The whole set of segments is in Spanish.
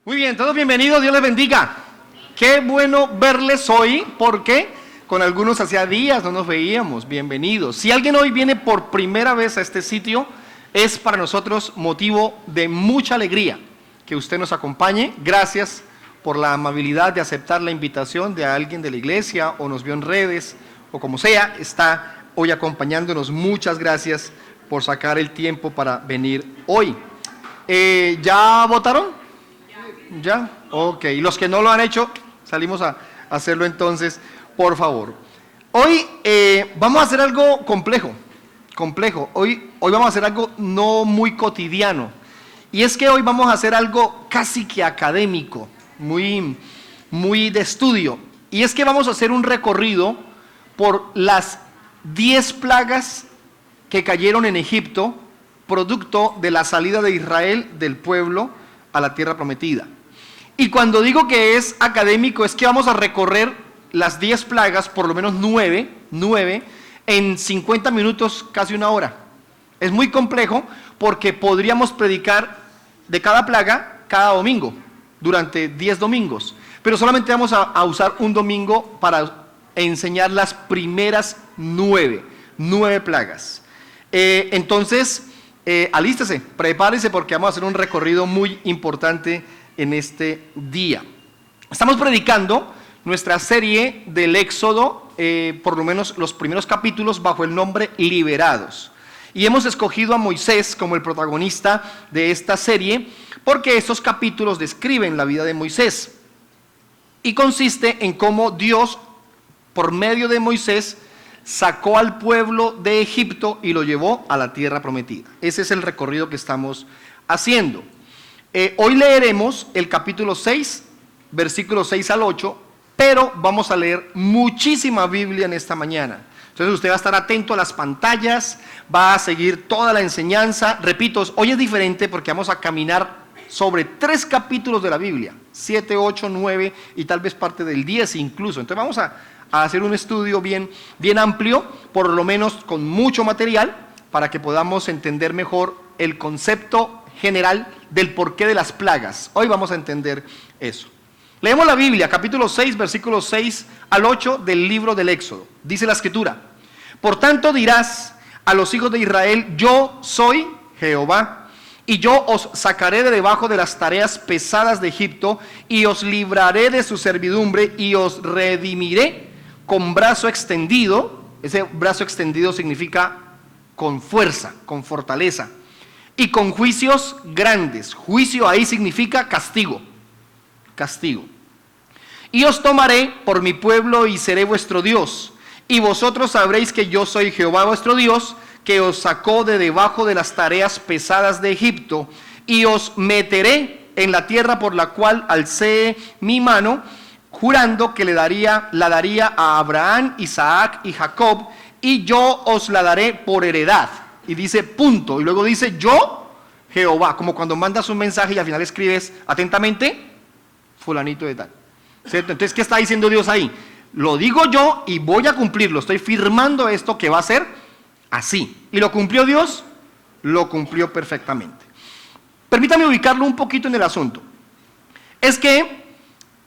Muy bien, todos bienvenidos, Dios les bendiga. Qué bueno verles hoy, porque con algunos hacía días no nos veíamos. Bienvenidos. Si alguien hoy viene por primera vez a este sitio, es para nosotros motivo de mucha alegría que usted nos acompañe. Gracias por la amabilidad de aceptar la invitación de alguien de la iglesia, o nos vio en redes, o como sea, está hoy acompañándonos. Muchas gracias por sacar el tiempo para venir hoy. ¿Ya votaron? ¿Ya? Ok. Y los que no lo han hecho, salimos a hacerlo entonces, por favor. Hoy vamos a hacer algo complejo. Hoy vamos a hacer algo no muy cotidiano. Y es que hoy vamos a hacer algo casi que académico, muy de estudio. Y es que vamos a hacer un recorrido por las 10 plagas que cayeron en Egipto, producto de la salida de Israel del pueblo a la tierra prometida. Y cuando digo que es académico, es que vamos a recorrer las 10 plagas, por lo menos 9, en 50 minutos, casi una hora. Es muy complejo porque podríamos predicar de cada plaga cada domingo, durante 10 domingos. Pero solamente vamos a usar un domingo para enseñar las primeras 9 plagas. Entonces, alístese, prepárese, porque vamos a hacer un recorrido muy importante en este día. Estamos predicando nuestra serie del Éxodo, por lo menos los primeros capítulos, bajo el nombre Liberados. Y hemos escogido a Moisés como el protagonista de esta serie, porque estos capítulos describen la vida de Moisés. Y consiste en cómo Dios, por medio de Moisés, sacó al pueblo de Egipto y lo llevó a la tierra prometida. Ese es el recorrido que estamos haciendo. Hoy leeremos el capítulo 6, versículos 6 al 8, pero vamos a leer muchísima Biblia en esta mañana. Entonces usted va a estar atento a las pantallas, va a seguir toda la enseñanza. Repito, hoy es diferente porque vamos a caminar sobre 3 capítulos de la Biblia, 7, 8, 9 y tal vez parte del 10 incluso. Entonces vamos a hacer un estudio bien amplio, por lo menos con mucho material, para que podamos entender mejor el concepto general del porqué de las plagas. Hoy vamos a entender eso. Leemos la Biblia, capítulo 6, versículos 6 al 8 del libro del Éxodo. Dice la Escritura: por tanto dirás a los hijos de Israel: yo soy Jehová, y yo os sacaré de debajo de las tareas pesadas de Egipto, y os libraré de su servidumbre, y os redimiré con brazo extendido. Ese brazo extendido significa con fuerza, con fortaleza, y con juicios grandes. Juicio ahí significa castigo. Y os tomaré por mi pueblo y seré vuestro Dios, y vosotros sabréis que yo soy Jehová vuestro Dios, que os sacó de debajo de las tareas pesadas de Egipto, y os meteré en la tierra por la cual alcé mi mano, jurando que la daría a Abraham, Isaac y Jacob, y yo os la daré por heredad. Y dice punto, y luego dice yo, Jehová, como cuando mandas un mensaje y al final escribes atentamente, fulanito de tal, ¿cierto? Entonces, ¿qué está diciendo Dios ahí? Lo digo yo y voy a cumplirlo, estoy firmando esto que va a ser así. ¿Y lo cumplió Dios? Lo cumplió perfectamente. Permítame ubicarlo un poquito en el asunto. Es que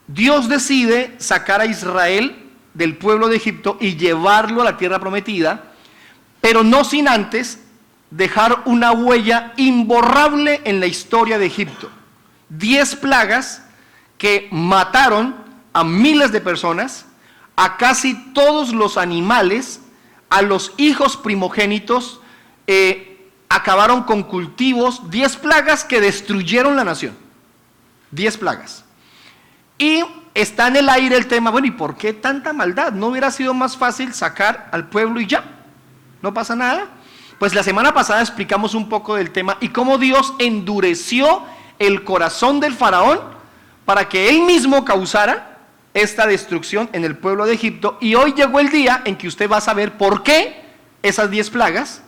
Dios decide sacar a Israel del pueblo de Egipto y llevarlo a la tierra prometida, pero no sin antes dejar una huella imborrable en la historia de Egipto. 10 plagas que mataron a miles de personas, a casi todos los animales, a los hijos primogénitos, acabaron con cultivos. 10 plagas que destruyeron la nación. 10 plagas. Y está en el aire el tema: bueno, ¿y por qué tanta maldad? ¿No hubiera sido más fácil sacar al pueblo y ya? ¿No pasa nada? Pues la semana pasada explicamos un poco del tema y cómo Dios endureció el corazón del faraón para que él mismo causara esta destrucción en el pueblo de Egipto. Y hoy llegó el día en que usted va a saber por qué esas 10 plagas,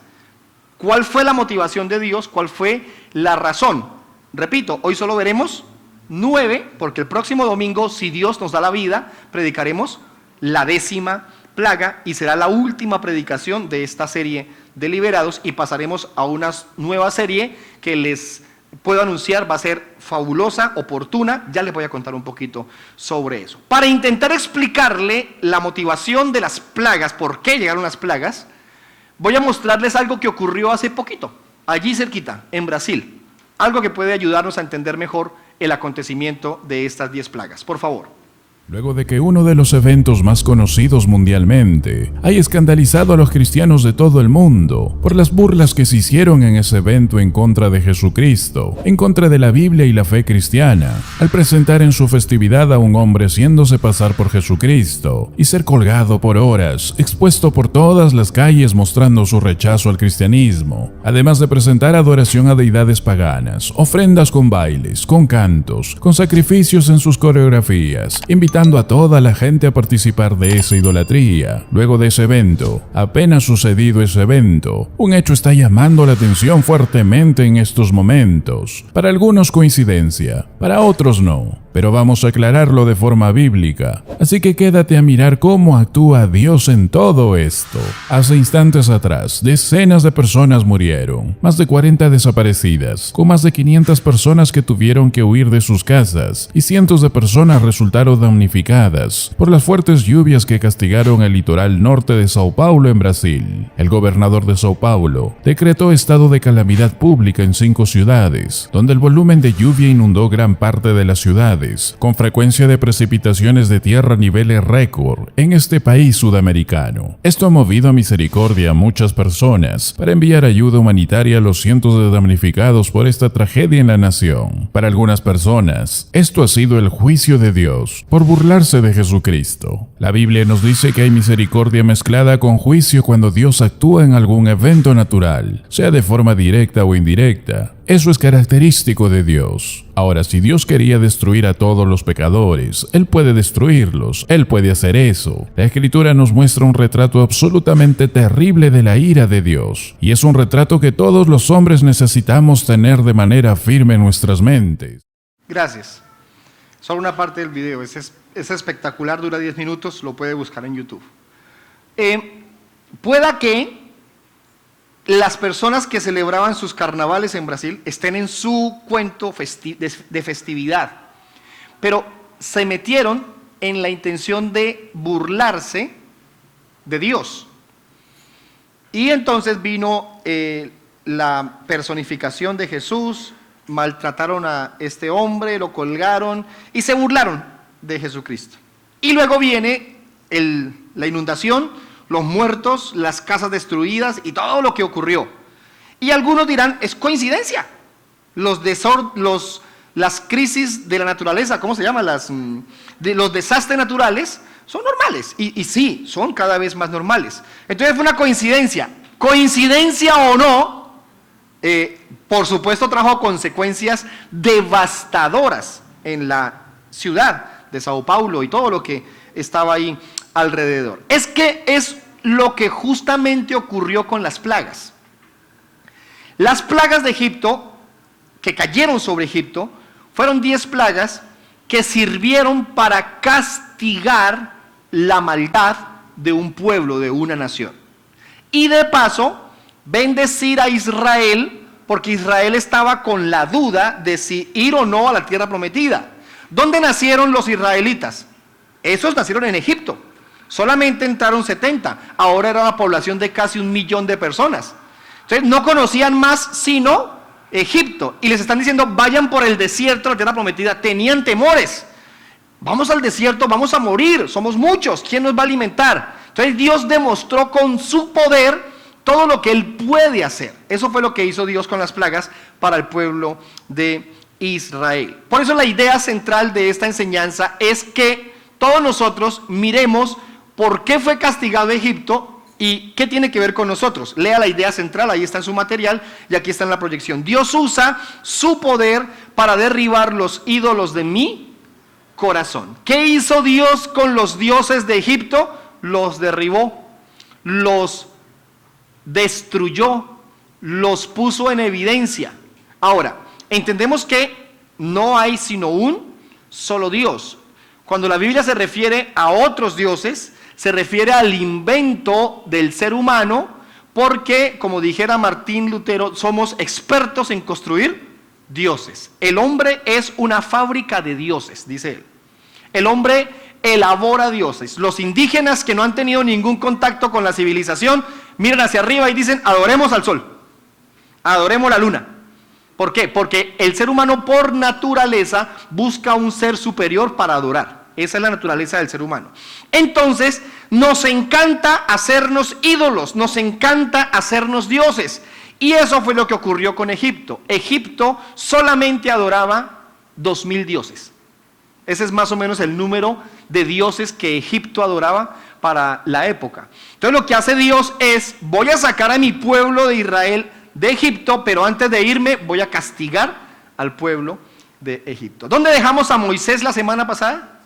cuál fue la motivación de Dios, cuál fue la razón. Repito, hoy solo veremos 9, porque el próximo domingo, si Dios nos da la vida, predicaremos la 10ª plaga y será la última predicación de esta serie de Liberados, y pasaremos a una nueva serie que les puedo anunciar va a ser fabulosa, oportuna. Ya les voy a contar un poquito sobre eso. Para intentar explicarle la motivación de las plagas, por qué llegaron las plagas, voy a mostrarles algo que ocurrió hace poquito, allí cerquita, en Brasil. Algo que puede ayudarnos a entender mejor el acontecimiento de estas 10 plagas. Por favor. Luego de que uno de los eventos más conocidos mundialmente haya escandalizado a los cristianos de todo el mundo por las burlas que se hicieron en ese evento en contra de Jesucristo, en contra de la Biblia y la fe cristiana, al presentar en su festividad a un hombre haciéndose pasar por Jesucristo y ser colgado por horas, expuesto por todas las calles mostrando su rechazo al cristianismo, además de presentar adoración a deidades paganas, ofrendas con bailes, con cantos, con sacrificios en sus coreografías, invitando a toda la gente a participar de esa idolatría. Luego de ese evento, apenas sucedido ese evento, un hecho está llamando la atención fuertemente en estos momentos. Para algunos coincidencia, para otros no, pero vamos a aclararlo de forma bíblica. Así que quédate a mirar cómo actúa Dios en todo esto. Hace instantes atrás, decenas de personas murieron, más de 40 desaparecidas, con más de 500 personas que tuvieron que huir de sus casas, y cientos de personas resultaron damnificadas por las fuertes lluvias que castigaron el litoral norte de Sao Paulo en Brasil. El gobernador de Sao Paulo decretó estado de calamidad pública en 5 ciudades, donde el volumen de lluvia inundó gran parte de las ciudades, con frecuencia de precipitaciones de tierra a niveles récord en este país sudamericano. Esto ha movido a misericordia a muchas personas para enviar ayuda humanitaria a los cientos de damnificados por esta tragedia en la nación. Para algunas personas, esto ha sido el juicio de Dios por burlarse de Jesucristo. La Biblia nos dice que hay misericordia mezclada con juicio cuando Dios actúa en algún evento natural, sea de forma directa o indirecta. Eso es característico de Dios. Ahora, si Dios quería destruir a todos los pecadores, Él puede destruirlos, Él puede hacer eso. La Escritura nos muestra un retrato absolutamente terrible de la ira de Dios, y es un retrato que todos los hombres necesitamos tener de manera firme en nuestras mentes. Gracias. Solo una parte del video, es espectacular, dura 10 minutos, lo puede buscar en YouTube. Pueda que las personas que celebraban sus carnavales en Brasil estén en su cuento de festividad, pero se metieron en la intención de burlarse de Dios. Y entonces vino la personificación de Jesús, maltrataron a este hombre, lo colgaron y se burlaron de Jesucristo. Y luego viene la inundación, los muertos, las casas destruidas y todo lo que ocurrió. Y algunos dirán, es coincidencia. Las crisis de la naturaleza, ¿cómo se llama? Los desastres naturales son normales. Y sí, son cada vez más normales. Entonces fue una coincidencia. Coincidencia o no, por supuesto trajo consecuencias devastadoras en la ciudad de Sao Paulo y todo lo que estaba ahí alrededor. Es que es lo que justamente ocurrió con las plagas. Las plagas de Egipto, que cayeron sobre Egipto, fueron 10 plagas que sirvieron para castigar la maldad de un pueblo, de una nación. Y de paso, bendecir a Israel, porque Israel estaba con la duda de si ir o no a la tierra prometida. ¿Dónde nacieron los israelitas? Esos nacieron en Egipto. Solamente entraron 70. Ahora era una población de casi 1 millón de personas. Entonces no conocían más sino Egipto. Y les están diciendo, vayan por el desierto a la tierra prometida. Tenían temores. Vamos al desierto, vamos a morir. Somos muchos. ¿Quién nos va a alimentar? Entonces Dios demostró con su poder todo lo que Él puede hacer. Eso fue lo que hizo Dios con las plagas para el pueblo de Israel. Por eso la idea central de esta enseñanza es que todos nosotros miremos por qué fue castigado Egipto y qué tiene que ver con nosotros. Lea la idea central, ahí está en su material y aquí está en la proyección. Dios usa su poder para derribar los ídolos de mi corazón. ¿Qué hizo Dios con los dioses de Egipto? Los derribó, los destruyó, los puso en evidencia. Ahora, entendemos que no hay sino un solo Dios. Cuando la Biblia se refiere a otros dioses, se refiere al invento del ser humano, porque, como dijera Martín Lutero, somos expertos en construir dioses. El hombre es una fábrica de dioses, dice él. El hombre elabora dioses. Los indígenas que no han tenido ningún contacto con la civilización, miran hacia arriba y dicen, adoremos al sol, adoremos la luna. ¿Por qué? Porque el ser humano por naturaleza busca un ser superior para adorar. Esa es la naturaleza del ser humano. Entonces, nos encanta hacernos ídolos, nos encanta hacernos dioses. Y eso fue lo que ocurrió con Egipto. Egipto solamente adoraba 2000 dioses. Ese es más o menos el número de dioses que Egipto adoraba para la época. Entonces lo que hace Dios es, voy a sacar a mi pueblo de Israel de Egipto, pero antes de irme voy a castigar al pueblo de Egipto. ¿Dónde dejamos a Moisés la semana pasada?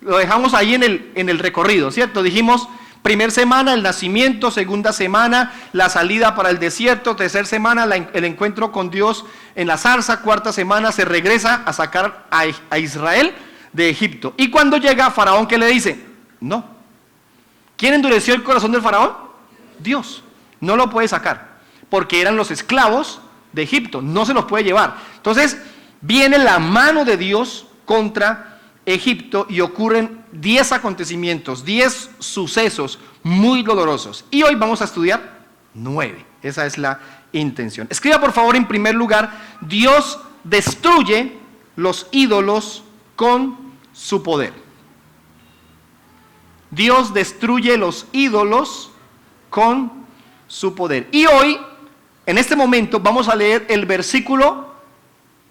Lo dejamos ahí en el recorrido, ¿cierto? Dijimos, primera semana el nacimiento, segunda semana la salida para el desierto, tercera semana el encuentro con Dios en la zarza, cuarta semana se regresa a sacar a Israel de Egipto. Y cuando llega Faraón, ¿qué le dice? No. ¿Quién endureció el corazón del Faraón? Dios. No lo puede sacar, porque eran los esclavos de Egipto, no se los puede llevar. Entonces viene la mano de Dios contra Egipto y ocurren 10 acontecimientos, 10 sucesos muy dolorosos. Y hoy vamos a estudiar 9. Esa es la intención. Escriba por favor en primer lugar, Dios destruye los ídolos con su poder. Dios destruye los ídolos con su poder. Y hoy, en este momento, vamos a leer el versículo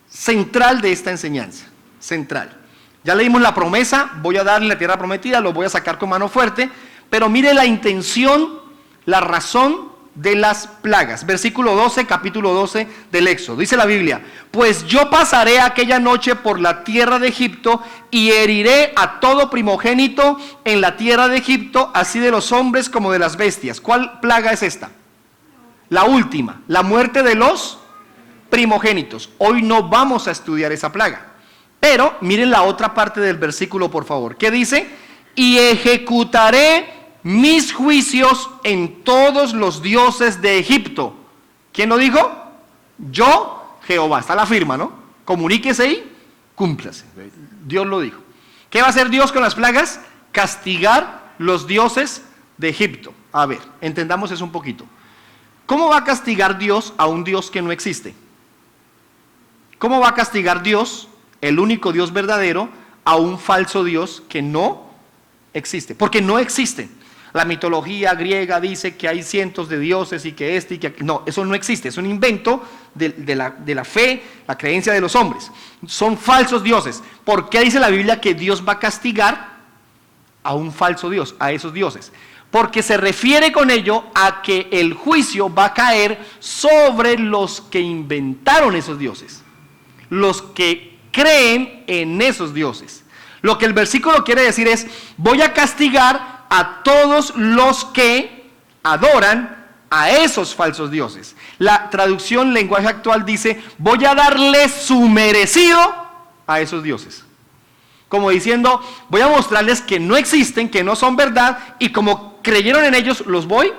central de esta enseñanza. Central. Ya leímos la promesa, voy a darle la tierra prometida, lo voy a sacar con mano fuerte, pero mire la intención, la razón de las plagas. Versículo 12, capítulo 12 del Éxodo. Dice la Biblia, pues yo pasaré aquella noche por la tierra de Egipto y heriré a todo primogénito en la tierra de Egipto, así de los hombres como de las bestias. ¿Cuál plaga es esta? La última, la muerte de los primogénitos. Hoy no vamos a estudiar esa plaga. Pero miren la otra parte del versículo, por favor. ¿Qué dice? Y ejecutaré mis juicios en todos los dioses de Egipto. ¿Quién lo dijo? Yo, Jehová. Está la firma, ¿no? Comuníquese y cúmplase. Dios lo dijo. ¿Qué va a hacer Dios con las plagas? Castigar los dioses de Egipto. A ver, entendamos eso un poquito. ¿Cómo va a castigar Dios a un Dios que no existe? ¿Cómo va a castigar Dios, el único Dios verdadero, a un falso Dios que no existe? Porque no existen. La mitología griega dice que hay cientos de dioses y que y que... No, eso no existe, es un invento de la fe, la creencia de los hombres. Son falsos dioses. ¿Por qué dice la Biblia que Dios va a castigar a un falso Dios, a esos dioses? Porque se refiere con ello a que el juicio va a caer sobre los que inventaron esos dioses, los que creen en esos dioses. Lo que el versículo quiere decir es, voy a castigar a todos los que adoran a esos falsos dioses. La traducción lenguaje actual dice, voy a darle su merecido a esos dioses. Como diciendo, voy a mostrarles que no existen, que no son verdad, y como creyeron en ellos, los voy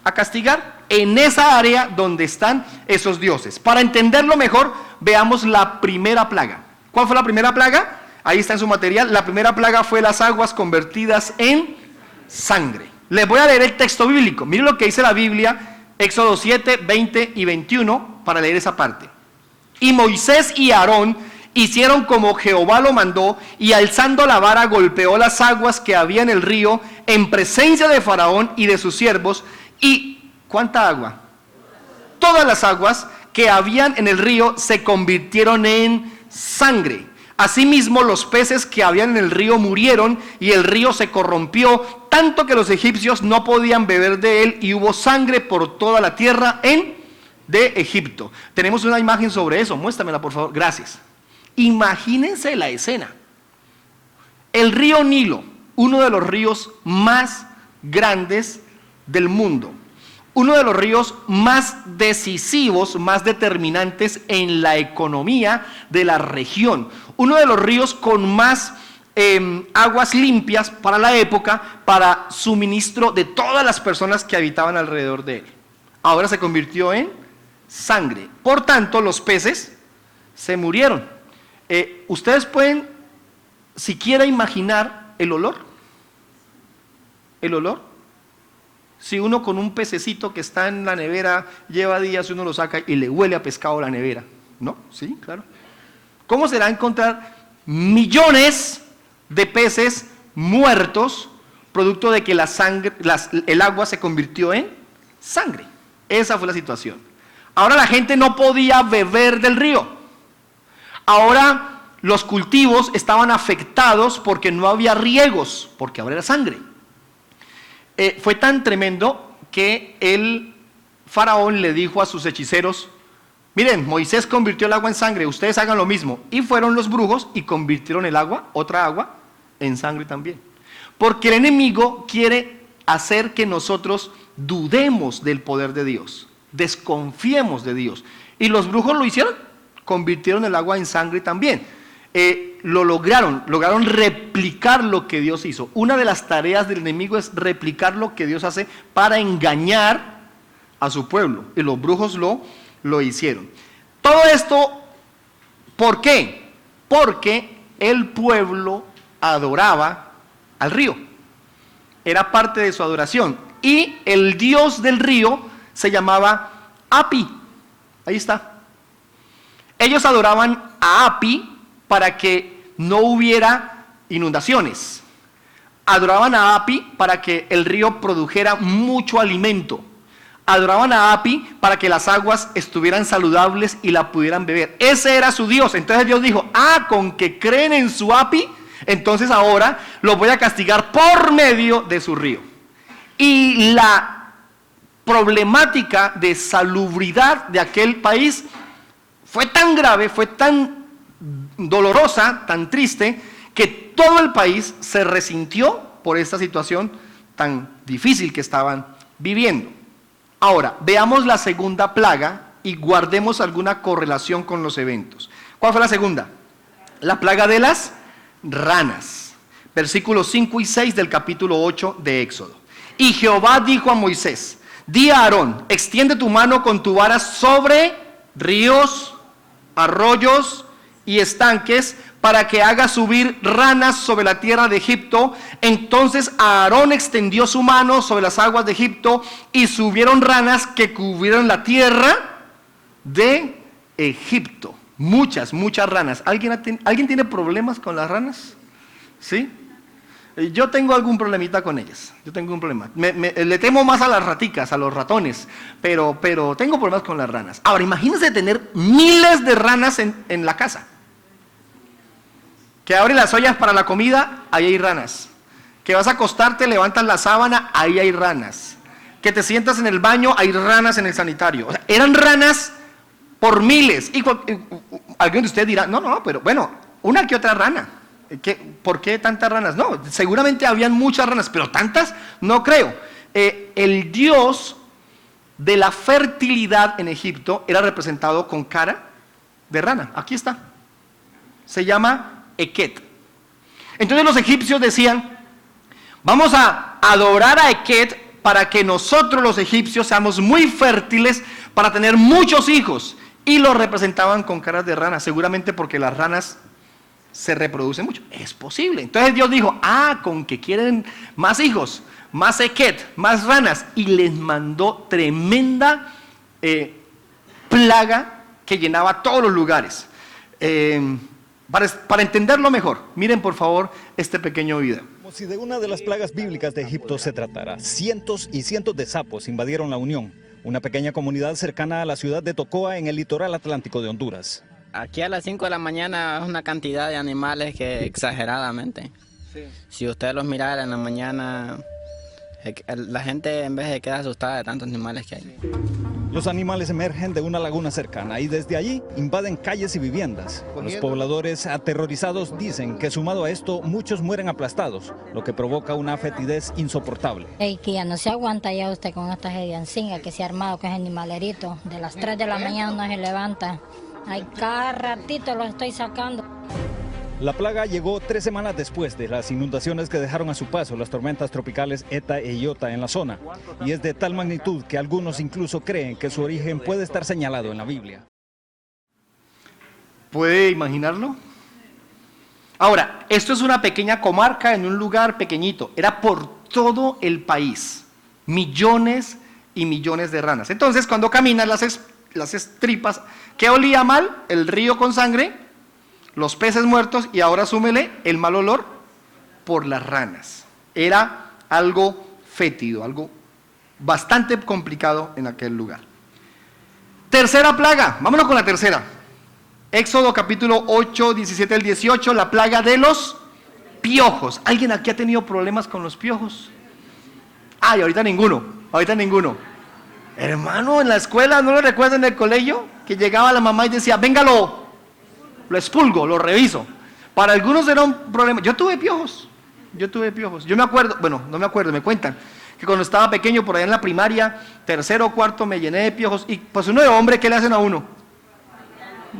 a castigar en esa área donde están esos dioses. Para entenderlo mejor, veamos la primera plaga. ¿Cuál fue la primera plaga? Ahí está en su material. La primera plaga fue las aguas convertidas en sangre. Les voy a leer el texto bíblico. Miren lo que dice la Biblia, Éxodo 7, 20 y 21, para leer esa parte. Y Moisés y Aarón hicieron como Jehová lo mandó, y alzando la vara golpeó las aguas que había en el río en presencia de Faraón y de sus siervos. ¿Y cuánta agua? Todas las aguas que habían en el río se convirtieron en sangre. Asimismo los peces que habían en el río murieron, y el río se corrompió, tanto que los egipcios no podían beber de él, y hubo sangre por toda la tierra de Egipto. Tenemos una imagen sobre eso, muéstramela por favor, gracias. Imagínense la escena. El río Nilo, uno de los ríos más grandes del mundo, uno de los ríos más decisivos, más determinantes en la economía de la región, uno de los ríos con más aguas limpias para la época, para suministro de todas las personas que habitaban alrededor de él. Ahora se convirtió en sangre. Por tanto, los peces se murieron. Ustedes pueden siquiera imaginar el olor. El olor. Si uno con un pececito que está en la nevera lleva días, uno lo saca y le huele a pescado la nevera, ¿no? Sí, claro. ¿Cómo será encontrar millones de peces muertos producto de que la sangre, el agua se convirtió en sangre? Esa fue la situación. Ahora la gente no podía beber del río. Ahora los cultivos estaban afectados porque no había riegos, porque ahora era sangre. Fue tan tremendo que el faraón le dijo a sus hechiceros: miren, Moisés convirtió el agua en sangre, ustedes hagan lo mismo. Y fueron los brujos y convirtieron el agua, otra agua, en sangre también. Porque el enemigo quiere hacer que nosotros dudemos del poder de Dios, desconfiemos de Dios. Y los brujos lo hicieron, convirtieron el agua en sangre también. Lograron replicar lo que Dios hizo. Una de las tareas del enemigo es replicar lo que Dios hace para engañar a su pueblo. Y los brujos lo hicieron. Todo esto, ¿por qué? Porque el pueblo adoraba al río. Era parte de su adoración. Y el dios del río se llamaba Api. Ahí está. Ellos adoraban a Api para que no hubiera inundaciones. Adoraban a Api para que el río produjera mucho alimento. Adoraban a Api para que las aguas estuvieran saludables y la pudieran beber. Ese era su Dios. Entonces Dios dijo: con que creen en su Api, entonces ahora los voy a castigar por medio de su río. Y la problemática de salubridad de aquel país fue tan grave, fue tan dolorosa, tan triste, que todo el país se resintió por esta situación tan difícil que estaban viviendo. Ahora, veamos la segunda plaga y guardemos alguna correlación con los eventos. ¿Cuál fue la segunda? La plaga de las ranas. Versículos 5 y 6 del capítulo 8 de Éxodo. Y Jehová dijo a Moisés: di a Aarón, extiende tu mano con tu vara sobre ríos, arroyos y estanques, para que haga subir ranas sobre la tierra de Egipto. Entonces Aarón extendió su mano sobre las aguas de Egipto, y subieron ranas que cubrieron la tierra de Egipto. Muchas ranas. ¿Alguien tiene problemas con las ranas? ¿Sí? Yo tengo algún problemita con ellas. Yo tengo un problema. Le temo más a las raticas, a los ratones, pero tengo problemas con las ranas. Ahora, imagínense tener miles de ranas en la casa. Que abres las ollas para la comida, ahí hay ranas. Que vas a acostarte, levantas la sábana, ahí hay ranas. Que te sientas en el baño, hay ranas en el sanitario. O sea, eran ranas por miles. Y alguien de ustedes dirá: no, pero bueno, una que otra rana. ¿Por qué tantas ranas? No, seguramente habían muchas ranas, pero tantas no creo. El dios de la fertilidad en Egipto era representado con cara de rana. Aquí está. Se llama Eket. Entonces los egipcios decían: vamos a adorar a Eket para que nosotros los egipcios seamos muy fértiles para tener muchos hijos. Y lo representaban con caras de rana, seguramente porque las ranas se reproducen mucho. Es posible. Entonces Dios dijo: con que quieren más hijos, más Eket, más ranas. Y les mandó tremenda plaga que llenaba todos los lugares. Para entenderlo mejor, miren por favor este pequeño video. Como si de una de las plagas bíblicas de Egipto se tratara, cientos y cientos de sapos invadieron la Unión, una pequeña comunidad cercana a la ciudad de Tocoa en el litoral atlántico de Honduras. Aquí a las 5 de la mañana es una cantidad de animales que exageradamente. Sí. Si usted los mirara en la mañana, la gente en vez de quedar asustada de tantos animales que hay. Sí. Los animales emergen de una laguna cercana y desde allí invaden calles y viviendas. Los pobladores aterrorizados dicen que sumado a esto muchos mueren aplastados, lo que provoca una fetidez insoportable. Que ya no se aguanta ya usted con esta gediancinga que se ha armado con ese animalerito. De las 3 de la mañana no se levanta. Ay, cada ratito lo estoy sacando. La plaga llegó 3 semanas después de las inundaciones que dejaron a su paso las tormentas tropicales Eta e Iota en la zona, y es de tal magnitud que algunos incluso creen que su origen puede estar señalado en la Biblia. ¿Puede imaginarlo? Ahora, esto es una pequeña comarca en un lugar pequeñito. Era por todo el país. Millones y millones de ranas. Entonces, cuando caminan las estripas, ¿qué olía mal? El río con sangre, los peces muertos y ahora súmele el mal olor por las ranas. Era algo fétido, algo bastante complicado en aquel lugar. Tercera plaga, vámonos con la tercera. Éxodo capítulo 8, 17 al 18, la plaga de los piojos. ¿Alguien aquí ha tenido problemas con los piojos? Ay, ahorita ninguno. Hermano, en la escuela, ¿no lo recuerdan en el colegio? Que llegaba la mamá y decía, venga, lo expulgo, lo reviso. Para algunos era un problema. Yo tuve piojos. Yo me acuerdo, bueno, no me acuerdo, me cuentan que cuando estaba pequeño, por allá en la primaria, tercero o cuarto, me llené de piojos. Y pues uno de hombre, ¿qué le hacen a uno?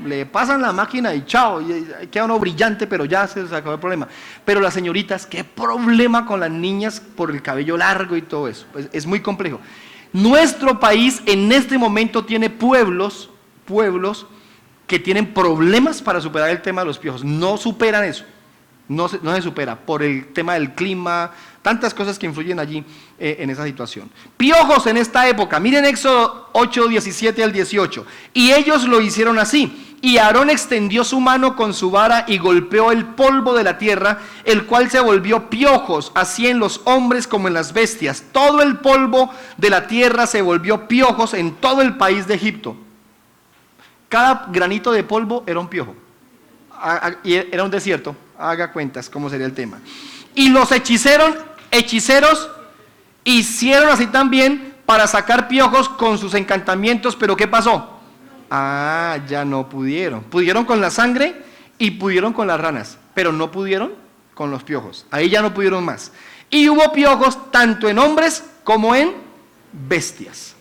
Le pasan la máquina y chao, y queda uno brillante, pero ya se acabó el problema. Pero las señoritas, qué problema con las niñas por el cabello largo y todo eso. Pues es muy complejo. Nuestro país en este momento tiene pueblos que tienen problemas para superar el tema de los piojos. No superan eso. No se supera por el tema del clima, tantas cosas que influyen allí en esa situación. Piojos en esta época, miren Éxodo 8, 17 al 18. Y ellos lo hicieron así. Y Aarón extendió su mano con su vara y golpeó el polvo de la tierra, el cual se volvió piojos, así en los hombres como en las bestias. Todo el polvo de la tierra se volvió piojos en todo el país de Egipto. Cada granito de polvo era un piojo. Y era un desierto. Haga cuentas cómo sería el tema. Y los hechiceros hicieron así también para sacar piojos con sus encantamientos, pero ¿qué pasó? Ya no pudieron. Pudieron con la sangre y pudieron con las ranas, pero no pudieron con los piojos. Ahí ya no pudieron más. Y hubo piojos tanto en hombres como en bestias.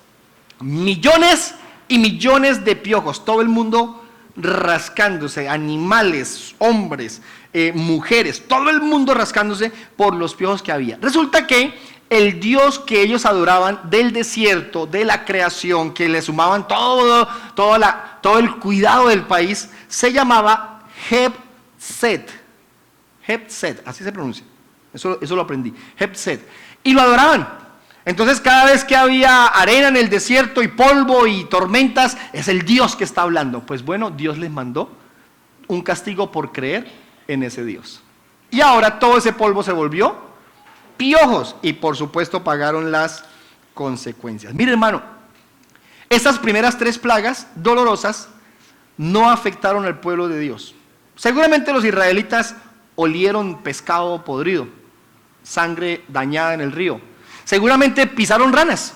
Millones y millones de piojos. Todo el mundo rascándose, animales, hombres, mujeres, todo el mundo rascándose por los piojos que había. Resulta que el Dios que ellos adoraban del desierto, de la creación, que le sumaban todo el cuidado del país, se llamaba Heb-Set. Heb-Set, así se pronuncia. Eso lo aprendí. Heb-Set. Y lo adoraban. Entonces cada vez que había arena en el desierto y polvo y tormentas, es el Dios que está hablando. Pues bueno, Dios les mandó un castigo por creer en ese Dios. Y ahora todo ese polvo se volvió piojos y por supuesto pagaron las consecuencias. Mire, hermano, estas primeras 3 plagas dolorosas no afectaron al pueblo de Dios. Seguramente los israelitas olieron pescado podrido, sangre dañada en el río. Seguramente pisaron ranas,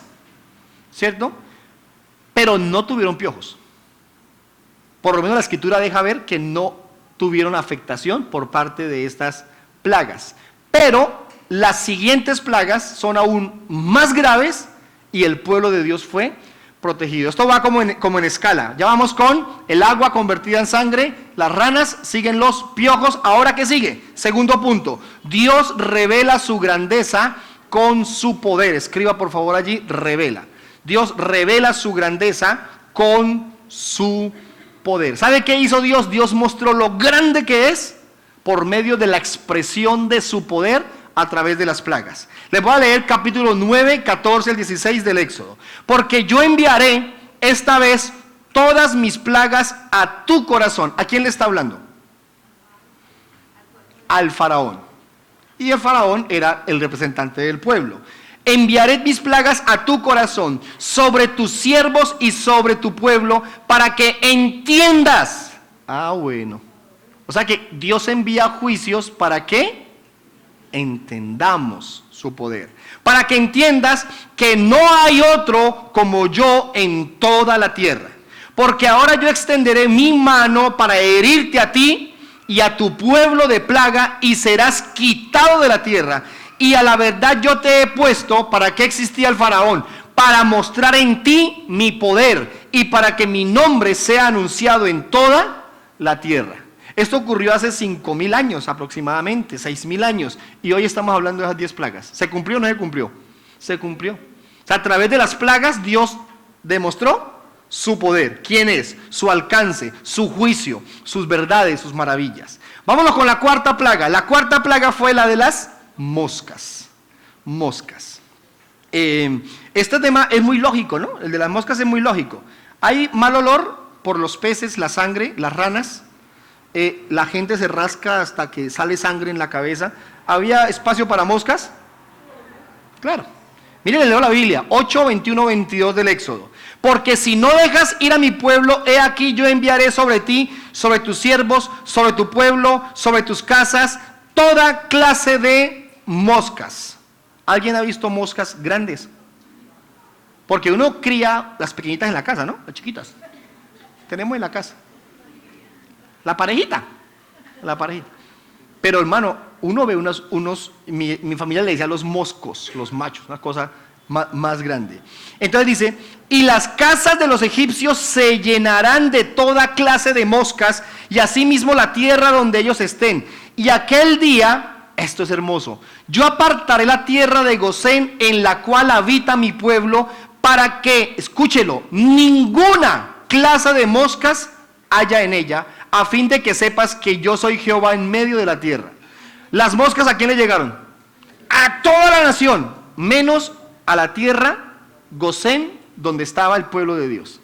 ¿cierto? Pero no tuvieron piojos. Por lo menos la escritura deja ver que no tuvieron afectación por parte de estas plagas. Pero las siguientes plagas son aún más graves y el pueblo de Dios fue protegido. Esto va como en escala. Ya vamos con el agua convertida en sangre, las ranas, siguen los piojos. Ahora, ¿qué sigue? Segundo punto. Dios revela su grandeza con su poder. Escriba por favor allí, revela. Dios revela su grandeza con su poder. ¿Sabe qué hizo Dios? Dios mostró lo grande que es por medio de la expresión de su poder a través de las plagas. Les voy a leer capítulo 9, 14 al 16 del Éxodo. Porque yo enviaré esta vez todas mis plagas a tu corazón. ¿A quién le está hablando? Al faraón. Y el faraón era el representante del pueblo. Enviaré mis plagas a tu corazón, sobre tus siervos y sobre tu pueblo, para que entiendas. Bueno. O sea que Dios envía juicios para que entendamos su poder. Para que entiendas que no hay otro como yo en toda la tierra. Porque ahora yo extenderé mi mano para herirte a ti y a tu pueblo de plaga, y serás quitado de la tierra. Y a la verdad yo te he puesto. ¿Para qué existía el faraón? Para mostrar en ti mi poder y para que mi nombre sea anunciado en toda la tierra. Esto ocurrió hace 5.000 años aproximadamente, 6.000 años, y hoy estamos hablando de esas 10 plagas. ¿Se cumplió o no se cumplió? Se cumplió. O sea, a través de las plagas Dios demostró su poder. ¿Quién es? Su alcance, su juicio, sus verdades, sus maravillas. Vámonos con la cuarta plaga. La cuarta plaga fue la de las moscas. Moscas. Este tema es muy lógico, ¿no? El de las moscas es muy lógico. Hay mal olor por los peces, la sangre, las ranas. La gente se rasca hasta que sale sangre en la cabeza. ¿Había espacio para moscas? Claro. Miren, leo la Biblia, 8, 21, 22 del Éxodo. Porque si no dejas ir a mi pueblo, he aquí yo enviaré sobre ti, sobre tus siervos, sobre tu pueblo, sobre tus casas, toda clase de moscas. ¿Alguien ha visto moscas grandes? Porque uno cría las pequeñitas en la casa, ¿no? Las chiquitas. Tenemos en la casa. La parejita. Pero hermano, uno ve mi familia le decía los moscos, los machos, una cosa más grande. Entonces dice, y las casas de los egipcios se llenarán de toda clase de moscas, y asimismo la tierra donde ellos estén. Y aquel día, esto es hermoso, yo apartaré la tierra de Gosén en la cual habita mi pueblo, para que, escúchelo, ninguna clase de moscas haya en ella, a fin de que sepas que yo soy Jehová en medio de la tierra. Las moscas, ¿a quién le llegaron? A toda la nación, menos a la tierra Gosén, donde estaba el pueblo de Dios.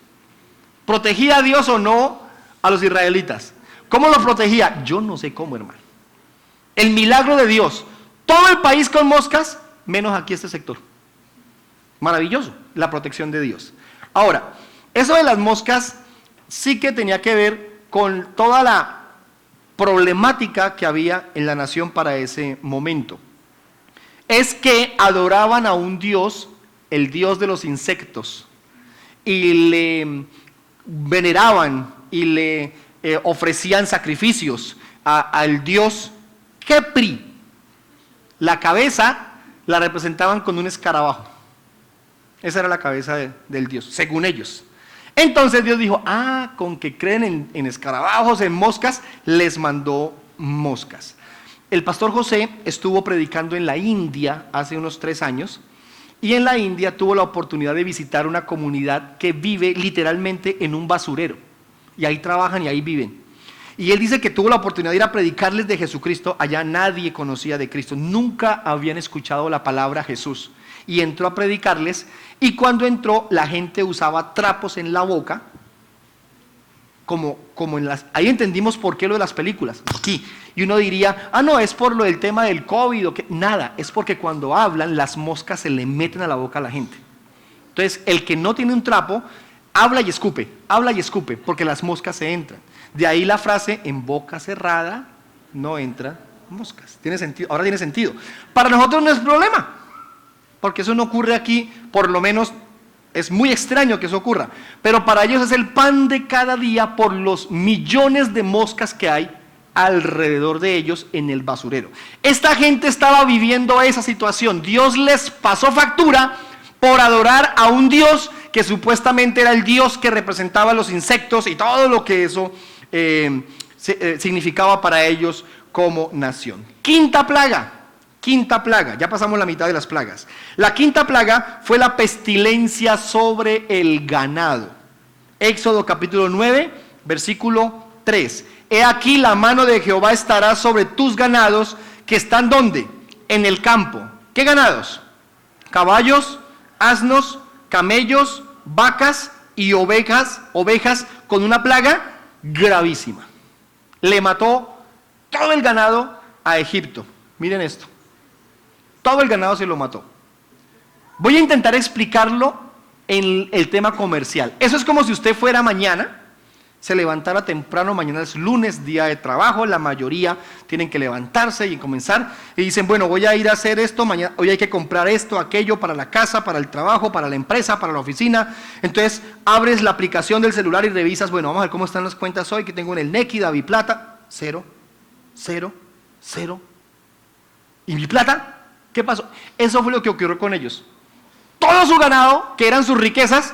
¿Protegía a Dios o no a los israelitas? ¿Cómo lo protegía? Yo no sé cómo, hermano. El milagro de Dios. Todo el país con moscas, menos aquí este sector. Maravilloso, la protección de Dios. Ahora, eso de las moscas sí que tenía que ver con toda la problemática que había en la nación para ese momento. Es que adoraban a un Dios, el Dios de los insectos, y le veneraban y le ofrecían sacrificios al Dios Kepri. La cabeza la representaban con un escarabajo. Esa era la cabeza del Dios, según ellos. Entonces Dios dijo, con que creen en escarabajos, en moscas, les mandó moscas. El pastor José estuvo predicando en la India hace unos 3 años, y en la India tuvo la oportunidad de visitar una comunidad que vive literalmente en un basurero, y ahí trabajan y ahí viven. Y él dice que tuvo la oportunidad de ir a predicarles de Jesucristo. Allá nadie conocía de Cristo, nunca habían escuchado la palabra Jesús, y entró a predicarles. Y cuando entró, la gente usaba trapos en la boca, como en las... Ahí entendimos por qué lo de las películas, aquí. Y uno diría, no, es por lo del tema del COVID, nada, es porque cuando hablan, las moscas se le meten a la boca a la gente. Entonces, el que no tiene un trapo, habla y escupe, porque las moscas se entran. De ahí la frase, en boca cerrada, no entran moscas. ¿Tiene sentido? Ahora tiene sentido. Para nosotros no es problema, porque eso no ocurre aquí, por lo menos es muy extraño que eso ocurra, pero para ellos es el pan de cada día por los millones de moscas que hay alrededor de ellos en el basurero. Esta gente estaba viviendo esa situación. Dios les pasó factura por adorar a un Dios que supuestamente era el Dios que representaba los insectos y todo lo que eso significaba para ellos como nación. Quinta plaga, ya pasamos la mitad de las plagas. La quinta plaga fue la pestilencia sobre el ganado. Éxodo capítulo 9, versículo 3. He aquí la mano de Jehová estará sobre tus ganados que están ¿dónde? En el campo. ¿Qué ganados? Caballos, asnos, camellos, vacas y ovejas con una plaga gravísima. Le mató todo el ganado a Egipto. Miren esto. Todo el ganado se lo mató. Voy a intentar explicarlo en el tema comercial. Eso es como si usted fuera mañana, se levantara temprano, mañana es lunes, día de trabajo, la mayoría tienen que levantarse y comenzar, y dicen, bueno, voy a ir a hacer esto, mañana, hoy hay que comprar esto, aquello, para la casa, para el trabajo, para la empresa, para la oficina. Entonces abres la aplicación del celular y revisas, bueno, vamos a ver cómo están las cuentas hoy, que tengo en el Nequi, Daviplata, 0, 0, 0. ¿Y mi plata? ¿Qué pasó? Eso fue lo que ocurrió con ellos. Todo su ganado, que eran sus riquezas,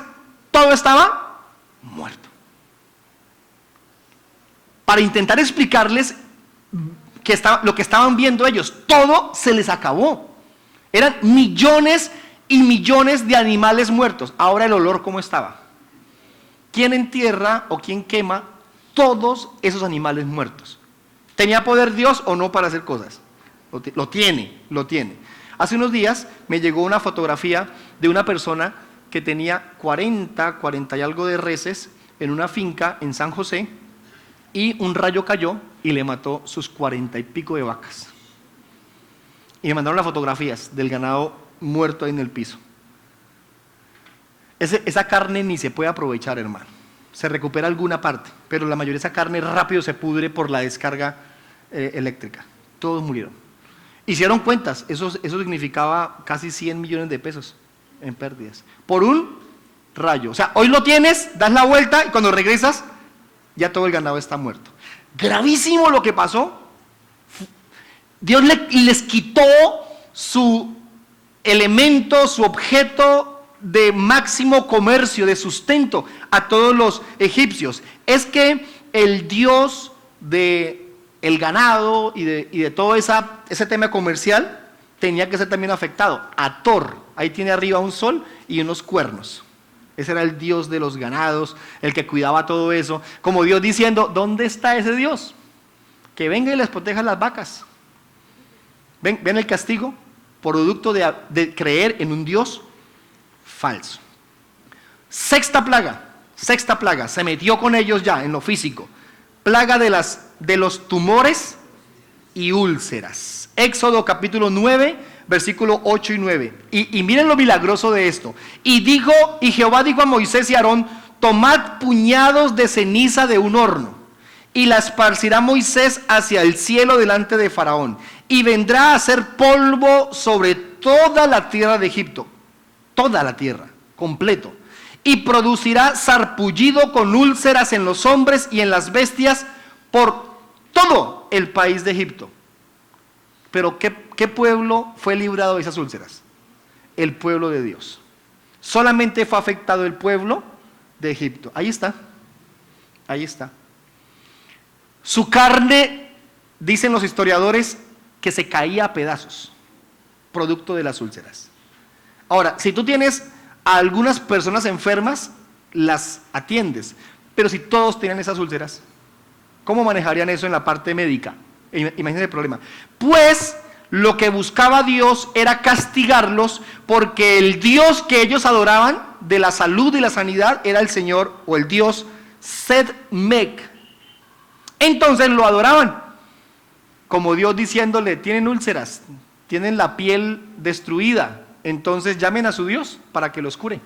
todo estaba muerto. Para intentar explicarles lo que estaban viendo ellos, todo se les acabó. Eran millones y millones de animales muertos. Ahora el olor, ¿cómo estaba? ¿quién entierra o quién quema todos esos animales muertos? ¿Tenía poder Dios o no para hacer cosas? Lo tiene. Hace unos días me llegó una fotografía de una persona que tenía 40 y algo de reses en una finca en San José, y un rayo cayó y le mató sus 40 y pico de vacas. Y me mandaron las fotografías del ganado muerto ahí en el piso. Esa carne ni se puede aprovechar, hermano. Se recupera alguna parte, pero la mayoría de esa carne rápido se pudre por la descarga eléctrica. Todos murieron. Hicieron cuentas, eso significaba casi 100 millones de pesos en pérdidas. Por un rayo. O sea, hoy lo tienes, das la vuelta y cuando regresas, ya todo el ganado está muerto. Gravísimo lo que pasó. Dios les quitó su elemento, su objeto de máximo comercio, de sustento a todos los egipcios. Es que el Dios del ganado y de todo ese tema comercial tenía que ser también afectado. Hathor, ahí tiene arriba un sol y unos cuernos. Ese era el Dios de los ganados, el que cuidaba todo eso. Como Dios diciendo, ¿dónde está ese Dios? Que venga y les proteja las vacas. ¿Ven el castigo? Producto de creer en un Dios falso. Sexta plaga, se metió con ellos ya en lo físico. Plaga de los tumores y úlceras. Éxodo capítulo 9, versículo 8 y 9. Y miren lo milagroso de esto. Y Jehová dijo a Moisés y a Aarón: tomad puñados de ceniza de un horno, y la esparcirá Moisés hacia el cielo delante de Faraón, y vendrá a hacer polvo sobre toda la tierra de Egipto, toda la tierra, completo, y producirá sarpullido con úlceras en los hombres y en las bestias por todo el país de Egipto. Pero ¿qué pueblo fue librado de esas úlceras? El pueblo de Dios. Solamente fue afectado el pueblo de Egipto. Ahí está. Su carne, dicen los historiadores, que se caía a pedazos, producto de las úlceras. Ahora, si tú tienes a algunas personas enfermas, las atiendes, pero si todos tienen esas úlceras, ¿cómo manejarían eso en la parte médica? Imagínense el problema. Pues lo que buscaba Dios era castigarlos, porque el Dios que ellos adoraban de la salud y la sanidad era el Señor, o el Dios Sedmec. Entonces lo adoraban como Dios, diciéndole: tienen úlceras, tienen la piel destruida, entonces llamen a su Dios para que los cure.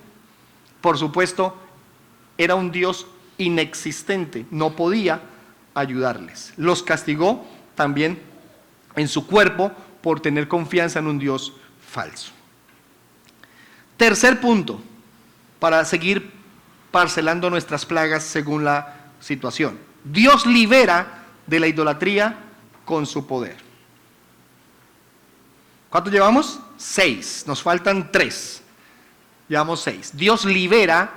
Por supuesto, era un Dios inexistente, no podía ayudarles. Los castigó también en su cuerpo por tener confianza en un Dios falso. Tercer punto, para seguir parcelando nuestras plagas según la situación. Dios libera de la idolatría con su poder. ¿Cuántos llevamos? 6, nos faltan 3. Llevamos 6. Dios libera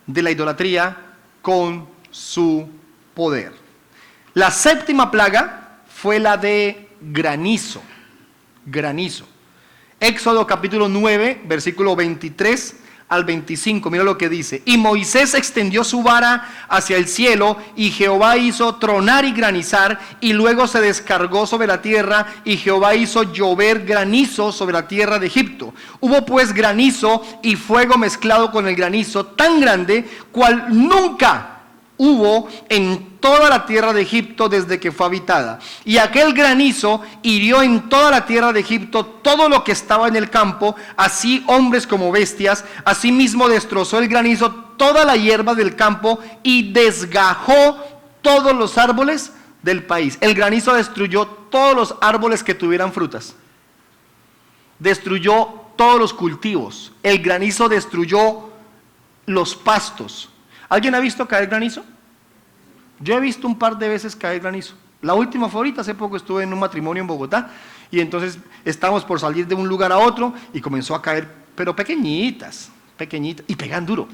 de la idolatría con su poder. La séptima plaga fue la de granizo. Éxodo capítulo 9, versículo 23 al 25, mira lo que dice: y Moisés extendió su vara hacia el cielo, y Jehová hizo tronar y granizar, y luego se descargó sobre la tierra, y Jehová hizo llover granizo sobre la tierra de Egipto. Hubo pues granizo y fuego mezclado con el granizo, tan grande cual nunca hubo en toda la tierra de Egipto desde que fue habitada. Y aquel granizo hirió en toda la tierra de Egipto todo lo que estaba en el campo, así hombres como bestias. Asimismo destrozó el granizo toda la hierba del campo y desgajó todos los árboles del país. El granizo destruyó todos los árboles que tuvieran frutas. Destruyó todos los cultivos. El granizo destruyó los pastos. ¿Alguien ha visto caer granizo? Yo he visto un par de veces caer granizo. La última fue ahorita, hace poco estuve en un matrimonio en Bogotá, y entonces estábamos por salir de un lugar a otro y comenzó a caer, pero pequeñitas, y pegan duro,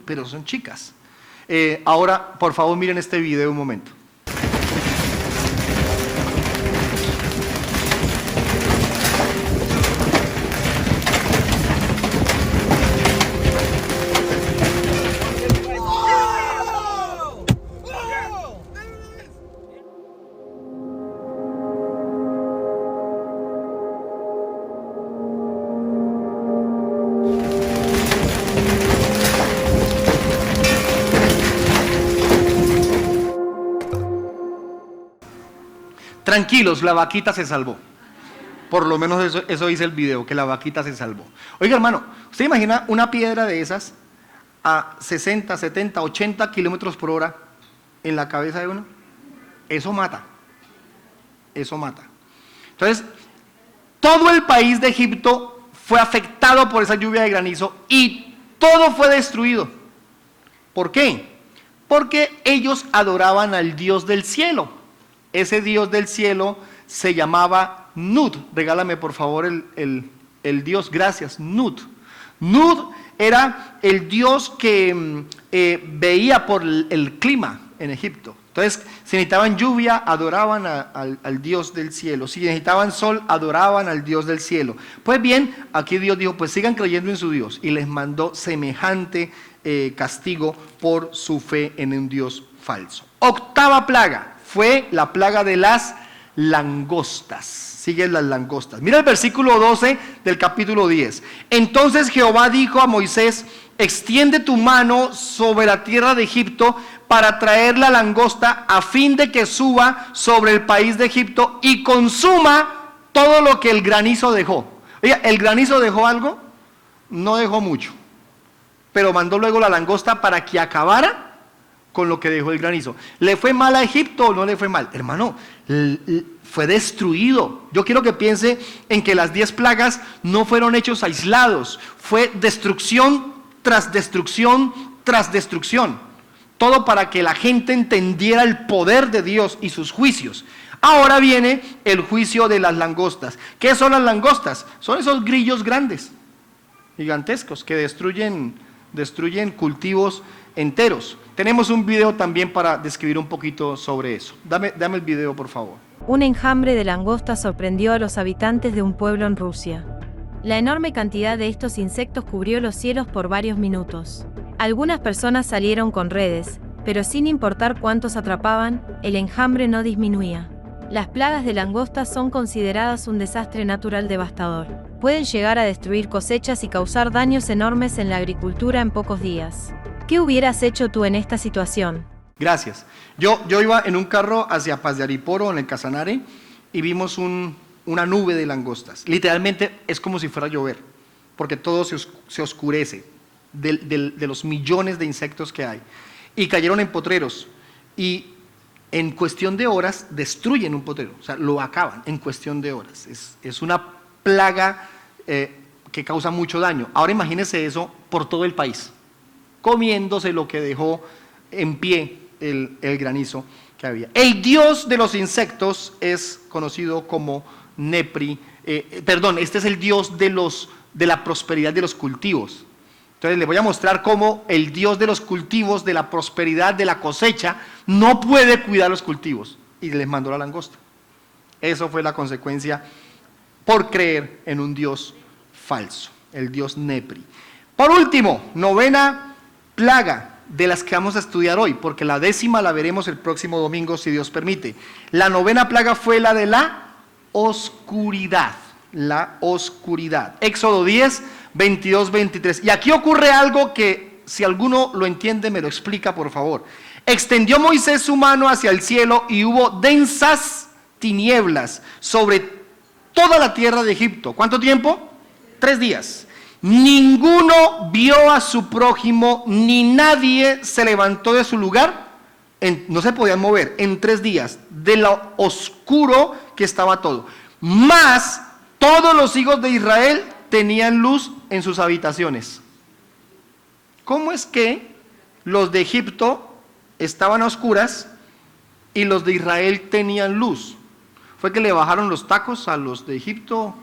pero son chicas. Ahora, por favor, miren este video un momento. tranquilos, la vaquita se salvó. Por lo menos eso dice el video, que la vaquita se salvó. Oiga, hermano, ¿usted imagina una piedra de esas a 60, 70, 80 kilómetros por hora en la cabeza de uno? Eso mata. Eso mata. Entonces, todo el país de Egipto fue afectado por esa lluvia de granizo y todo fue destruido. ¿Por qué? Porque ellos adoraban al Dios del cielo. Ese Dios del cielo se llamaba Nut. Regálame por favor el Dios, gracias, Nut. Nut era el Dios que veía por el clima en Egipto. Entonces, si necesitaban lluvia, adoraban al Dios del cielo. Si necesitaban sol, adoraban al Dios del cielo. Pues bien, aquí Dios dijo, pues sigan creyendo en su Dios. Y les mandó semejante castigo por su fe en un Dios falso. Octava plaga fue la plaga de las langostas. Siguen las langostas. Mira el versículo 12 del capítulo 10. Entonces Jehová dijo a Moisés, extiende tu mano sobre la tierra de Egipto para traer la langosta a fin de que suba sobre el país de Egipto y consuma todo lo que el granizo dejó. Oiga, ¿el granizo dejó algo? No dejó mucho, pero mandó luego la langosta para que acabara con lo que dejó el granizo. ¿Le fue mal a Egipto o no le fue mal? Hermano, fue destruido. Yo quiero que piense en que las 10 plagas no fueron hechos aislados, fue destrucción tras destrucción tras destrucción. Todo para que la gente entendiera el poder de Dios y sus juicios. Ahora viene el juicio de las langostas. ¿Qué son las langostas? Son esos grillos grandes, gigantescos, que destruyen cultivos enteros. Tenemos un video también para describir un poquito sobre eso. Dame el video, por favor. Un enjambre de langostas sorprendió a los habitantes de un pueblo en Rusia. La enorme cantidad de estos insectos cubrió los cielos por varios minutos. Algunas personas salieron con redes, pero sin importar cuántos atrapaban, el enjambre no disminuía. Las plagas de langostas son consideradas un desastre natural devastador. Pueden llegar a destruir cosechas y causar daños enormes en la agricultura en pocos días. ¿Qué hubieras hecho tú en esta situación? Gracias. Yo iba en un carro hacia Paz de Ariporo, en el Casanare, y vimos una nube de langostas. Literalmente es como si fuera a llover, porque todo se oscurece de los millones de insectos que hay. Y cayeron en potreros, y en cuestión de horas destruyen un potrero, o sea, lo acaban en cuestión de horas. Es una plaga que causa mucho daño. Ahora imagínense eso por todo el país, comiéndose lo que dejó en pie el granizo que había. El dios de los insectos es conocido como Nepri, este es el dios de la prosperidad de los cultivos. Entonces les voy a mostrar cómo el dios de los cultivos, de la prosperidad, de la cosecha, no puede cuidar los cultivos, y les mandó la langosta. Eso fue la consecuencia por creer en un dios falso, el dios Nepri. Por último, novena plaga de las que vamos a estudiar hoy, porque la 10ª la veremos el próximo domingo, si Dios permite. La novena plaga fue la de la oscuridad. La oscuridad. Éxodo 10, 22, 23. Y aquí ocurre algo que, si alguno lo entiende, me lo explica, por favor. Extendió Moisés su mano hacia el cielo y hubo densas tinieblas sobre toda la tierra de Egipto. ¿Cuánto tiempo? 3 días. Ninguno vio a su prójimo, ni nadie se levantó de su lugar. No se podían mover en 3 días, de lo oscuro que estaba todo. Mas todos los hijos de Israel tenían luz en sus habitaciones. ¿Cómo es que los de Egipto estaban a oscuras y los de Israel tenían luz? ¿Fue que le bajaron los tacos a los de Egipto?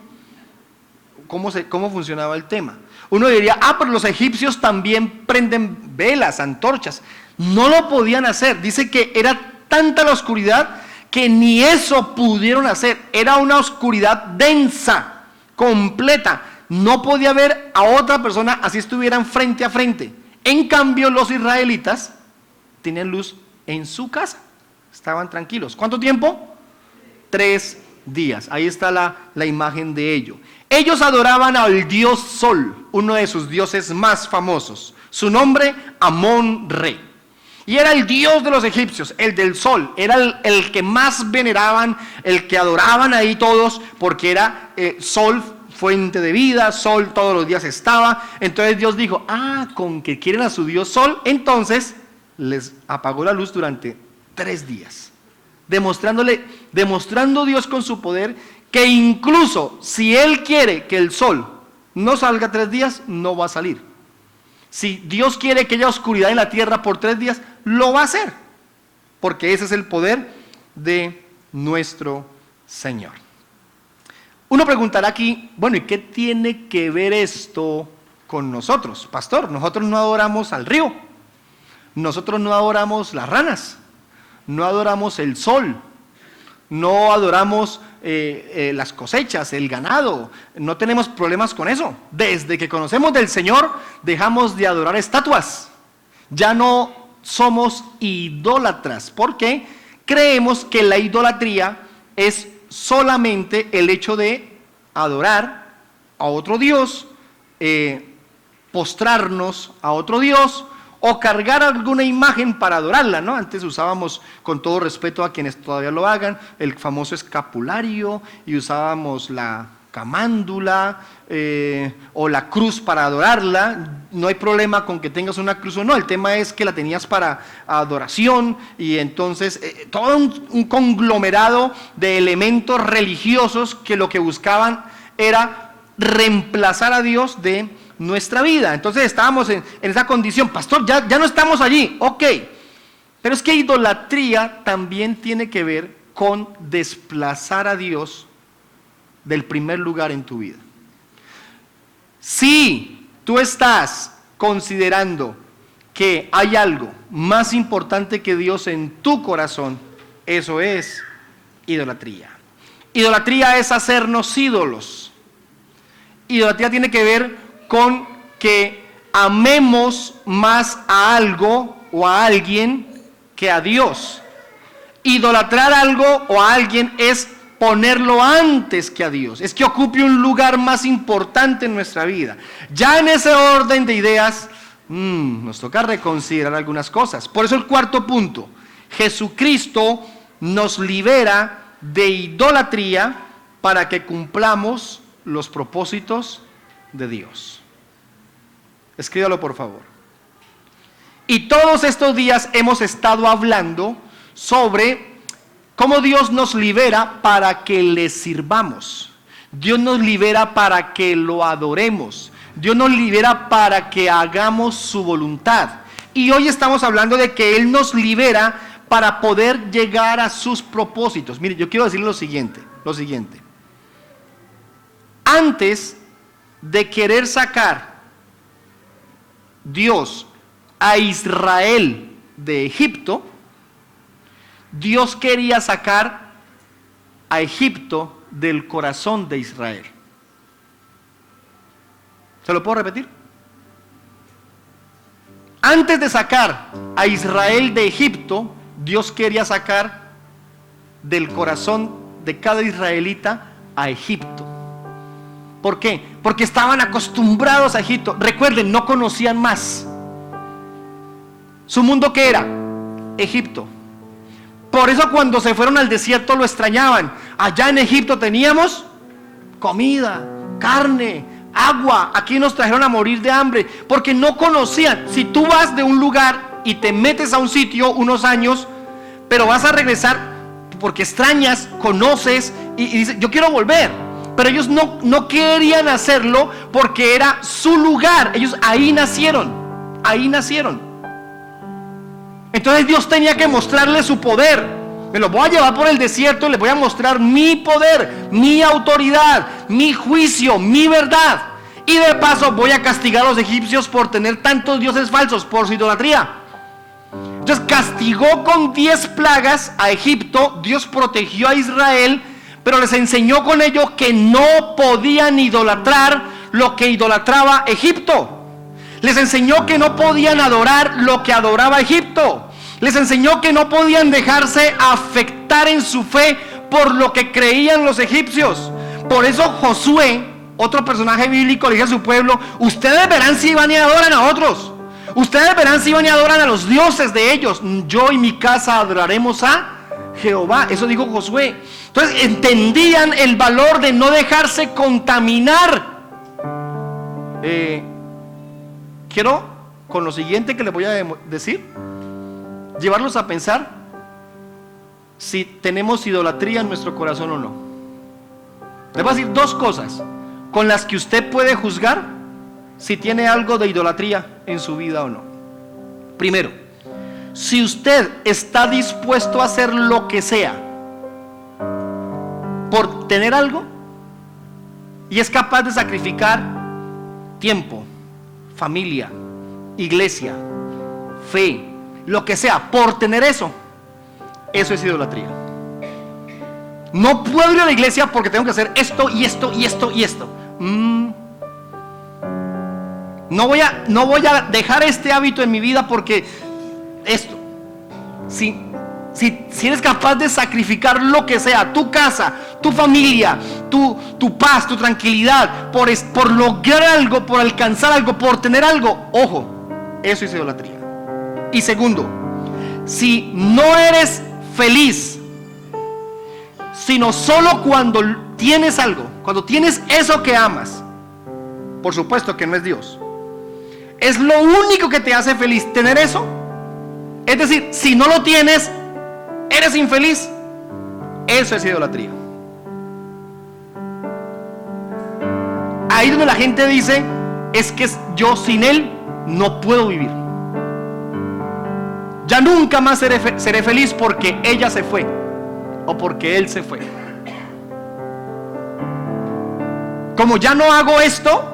¿Cómo funcionaba el tema? Uno diría, pero los egipcios también prenden velas, antorchas. No lo podían hacer. Dice que era tanta la oscuridad que ni eso pudieron hacer. Era una oscuridad densa, completa. No podía ver a otra persona así estuvieran frente a frente. En cambio, los israelitas tenían luz en su casa. Estaban tranquilos. ¿Cuánto tiempo? 3 días. Ahí está la imagen de ello. Ellos adoraban al dios Sol, uno de sus dioses más famosos. Su nombre, Amón-Re. Y era el dios de los egipcios, el del sol. Era el que más veneraban, el que adoraban ahí todos, porque era sol, fuente de vida, sol todos los días estaba. Entonces Dios dijo, con que quieren a su dios sol, entonces les apagó la luz durante 3 días. Demostrando Dios con su poder que incluso si Él quiere que el sol no salga 3 días, no va a salir. Si Dios quiere que haya oscuridad en la tierra por 3 días, lo va a hacer, porque ese es el poder de nuestro Señor. Uno preguntará aquí, bueno, ¿y qué tiene que ver esto con nosotros? Pastor, nosotros no adoramos al río, nosotros no adoramos las ranas, no adoramos el sol, no adoramos las cosechas, el ganado, no tenemos problemas con eso. Desde que conocemos del Señor, dejamos de adorar estatuas, ya no somos idólatras, porque creemos que la idolatría es solamente el hecho de adorar a otro Dios, postrarnos a otro Dios, o cargar alguna imagen para adorarla, ¿no? Antes usábamos, con todo respeto a quienes todavía lo hagan, el famoso escapulario, y usábamos la camándula o la cruz para adorarla. No hay problema con que tengas una cruz o no, el tema es que la tenías para adoración, y entonces todo un conglomerado de elementos religiosos que lo que buscaban era reemplazar a Dios de nuestra vida. Entonces estábamos en esa condición. Pastor, ya no estamos allí, ok, pero es que idolatría también tiene que ver con desplazar a Dios del primer lugar en tu vida. Si tú estás considerando que hay algo más importante que Dios en tu corazón, eso es idolatría. Idolatría es hacernos ídolos. Idolatría tiene que ver con que amemos más a algo o a alguien que a Dios. Idolatrar algo o a alguien es ponerlo antes que a Dios, es que ocupe un lugar más importante en nuestra vida. Ya en ese orden de ideas, nos toca reconsiderar algunas cosas. Por eso el 4., punto, Jesucristo nos libera de idolatría para que cumplamos los propósitos de Dios. Escríbalo, por favor. Y todos estos días hemos estado hablando sobre cómo Dios nos libera para que le sirvamos. Dios nos libera para que lo adoremos. Dios nos libera para que hagamos su voluntad. Y hoy estamos hablando de que Él nos libera para poder llegar a sus propósitos. Mire, yo quiero decirle lo siguiente. Antes de querer sacar Dios a Israel de Egipto, Dios quería sacar a Egipto del corazón de Israel. ¿Se lo puedo repetir? Antes de sacar a Israel de Egipto, Dios quería sacar del corazón de cada israelita a Egipto. ¿Por qué? Porque estaban acostumbrados a Egipto. Recuerden, no conocían más. ¿Su mundo qué era? Egipto. Por eso cuando se fueron al desierto lo extrañaban. Allá en Egipto teníamos comida, carne, agua. Aquí nos trajeron a morir de hambre, porque no conocían. Si tú vas de un lugar y te metes a un sitio unos años, pero vas a regresar porque extrañas, conoces y dices, yo quiero volver. Pero ellos no querían hacerlo porque era su lugar. Ellos ahí nacieron. Entonces Dios tenía que mostrarles su poder. Me los voy a llevar por el desierto y les voy a mostrar mi poder, mi autoridad, mi juicio, mi verdad. Y de paso voy a castigar a los egipcios por tener tantos dioses falsos, por su idolatría. Entonces castigó con 10 plagas a Egipto. Dios protegió a Israel, pero les enseñó con ello que no podían idolatrar lo que idolatraba Egipto. Les enseñó que no podían adorar lo que adoraba Egipto. Les enseñó que no podían dejarse afectar en su fe por lo que creían los egipcios. Por eso Josué, otro personaje bíblico, le dice a su pueblo: ustedes verán si van y adoran a otros. Ustedes verán si van y adoran a los dioses de ellos. Yo y mi casa adoraremos a Jehová. Eso dijo Josué. Entonces entendían el valor de no dejarse contaminar. Quiero, con lo siguiente que les voy a decir, llevarlos a pensar si tenemos idolatría en nuestro corazón o no. Les voy a decir dos cosas con las que usted puede juzgar si tiene algo de idolatría en su vida o no. Primero, si usted está dispuesto a hacer lo que sea por tener algo y es capaz de sacrificar tiempo, familia, iglesia, fe, lo que sea, por tener eso, eso es idolatría. No puedo ir a la iglesia porque tengo que hacer esto y esto y esto y esto. No voy a dejar este hábito en mi vida porque esto. Si eres capaz de sacrificar lo que sea, tu casa, tu familia, tu paz, tu tranquilidad, por lograr algo, por alcanzar algo, por tener algo, ojo, eso es idolatría. Y segundo, si no eres feliz, sino solo cuando tienes algo, cuando tienes eso que amas, por supuesto que no es Dios, es lo único que te hace feliz tener eso. Es decir, si no lo tienes, eres infeliz. Eso es idolatría. Ahí donde la gente dice, es que yo sin él no puedo vivir. Ya nunca más seré feliz porque ella se fue o porque él se fue. Como ya no hago esto,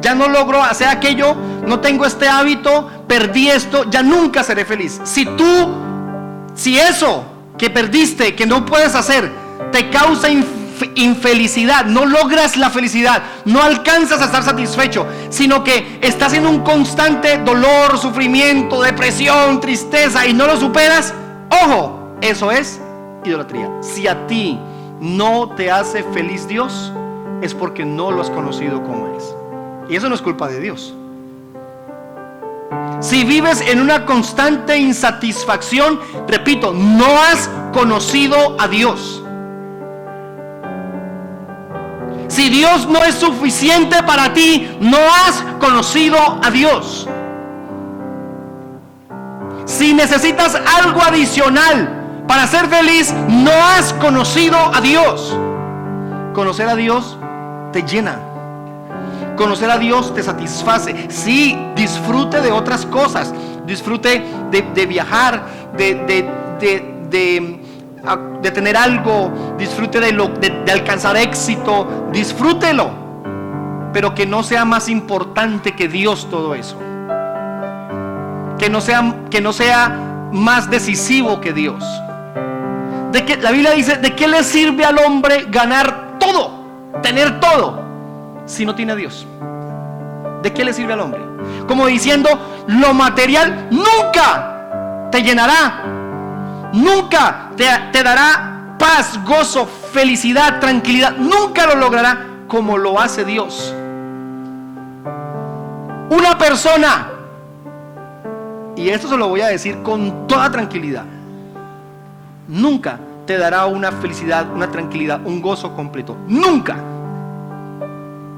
ya no logro hacer aquello, no tengo este hábito, perdí esto, ya nunca seré feliz. Si eso que perdiste, que no puedes hacer, te causa infelicidad, no logras la felicidad, no alcanzas a estar satisfecho, sino que estás en un constante dolor, sufrimiento, depresión, tristeza y no lo superas, ojo, eso es idolatría. Si a ti no te hace feliz Dios, es porque no lo has conocido como es. Y eso no es culpa de Dios. Si vives en una constante insatisfacción, repito, no has conocido a Dios. Si Dios no es suficiente para ti, no has conocido a Dios. Si necesitas algo adicional para ser feliz, no has conocido a Dios. Conocer a Dios te llena. Conocer a Dios te satisface. Sí, disfrute de otras cosas. Disfrute de viajar, de tener algo. Disfrute de alcanzar éxito. Disfrútelo. Pero que no sea más importante que Dios todo eso. Que no sea más decisivo que Dios. La Biblia dice, ¿de qué le sirve al hombre ganar todo? Tener todo, si no tiene a Dios. ¿De qué le sirve al hombre? Como diciendo, lo material nunca te llenará, nunca te dará paz, gozo, felicidad, tranquilidad. Nunca lo logrará como lo hace Dios. Una persona, y esto se lo voy a decir con toda tranquilidad, nunca te dará una felicidad, una tranquilidad, un gozo completo. Nunca.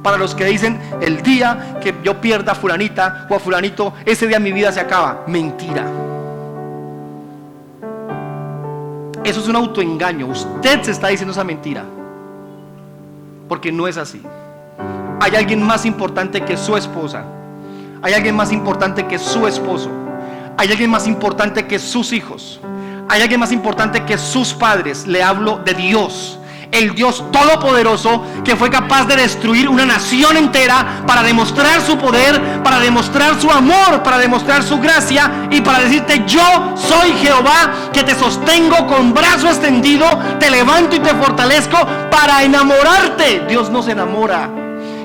Para los que dicen, el día que yo pierda a fulanita o a fulanito, ese día mi vida se acaba. Mentira. Eso es un autoengaño. Usted se está diciendo esa mentira, porque no es así. Hay alguien más importante que su esposa. Hay alguien más importante que su esposo. Hay alguien más importante que sus hijos. Hay alguien más importante que sus padres. Le hablo de Dios, el Dios todopoderoso, que fue capaz de destruir una nación entera para demostrar su poder, para demostrar su amor, para demostrar su gracia y para decirte, yo soy Jehová, que te sostengo con brazo extendido, te levanto y te fortalezco para enamorarte. Dios nos enamora,